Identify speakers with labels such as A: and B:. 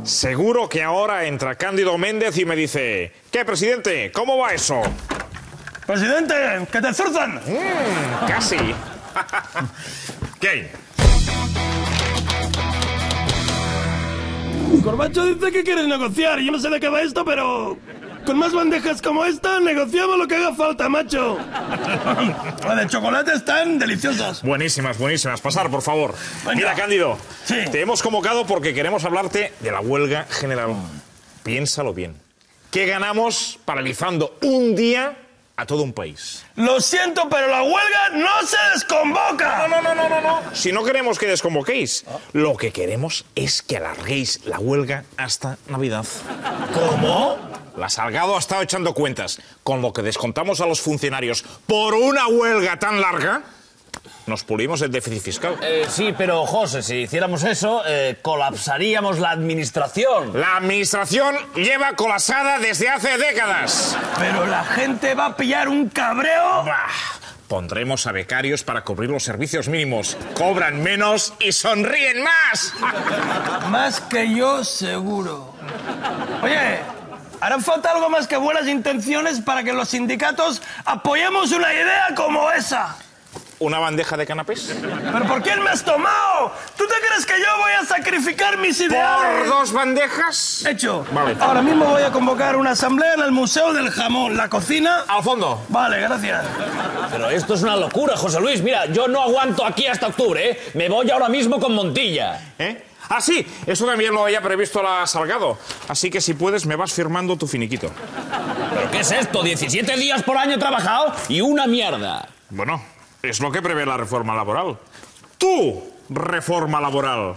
A: Seguro que ahora entra Cándido Méndez y me dice: ¿Qué, presidente? ¿Cómo va eso?
B: Presidente, que te zurzan.
A: Casi. ¿Qué?
B: Corbacho dice que quieres negociar. Yo no sé de qué va esto, pero con más bandejas como esta, negociamos lo que haga falta, macho. Las de chocolate están deliciosas.
A: Buenísimas, buenísimas. Pasar, por favor.
B: Venga.
A: Mira, Cándido,
B: Sí.
A: te hemos convocado porque queremos hablarte de la huelga general. Piénsalo bien. ¿Qué ganamos paralizando un día a todo un país?
B: Lo siento, pero la huelga no se desconvoca.
A: No. Si no queremos que desconvoquéis, lo que queremos es que alarguéis la huelga hasta Navidad.
B: ¿Cómo?
A: La Salgado ha estado echando cuentas. Con lo que descontamos a los funcionarios por una huelga tan larga, nos pulimos el déficit fiscal.
C: Sí, pero, José, si hiciéramos eso, colapsaríamos la administración.
A: La administración lleva colapsada desde hace décadas.
B: Pero la gente va a pillar un cabreo.
A: Bah, pondremos a becarios para cubrir los servicios mínimos. Cobran menos y sonríen más.
B: Más que yo, seguro. Oye, hará falta algo más que buenas intenciones para que los sindicatos apoyemos una idea como esa.
A: ¿Una bandeja de canapés?
B: ¿Pero por quién me has tomado? ¿Tú te crees que yo voy a sacrificar mis ideales?
A: ¿Por 2 bandejas?
B: Hecho.
A: Vale.
B: Ahora mismo voy a convocar una asamblea en el Museo del Jamón. ¿La cocina?
A: Al fondo.
B: Vale, gracias.
C: Pero esto es una locura, José Luis. Mira, yo no aguanto aquí hasta octubre, ¿eh? Me voy ahora mismo con Montilla.
A: ¿Eh? Ah, sí, eso también lo había previsto la Salgado. Así que si puedes, me vas firmando tu finiquito.
C: ¿Pero qué es esto? 17 días por año trabajado y una mierda.
A: Bueno, es lo que prevé la reforma laboral. ¡Tu reforma laboral!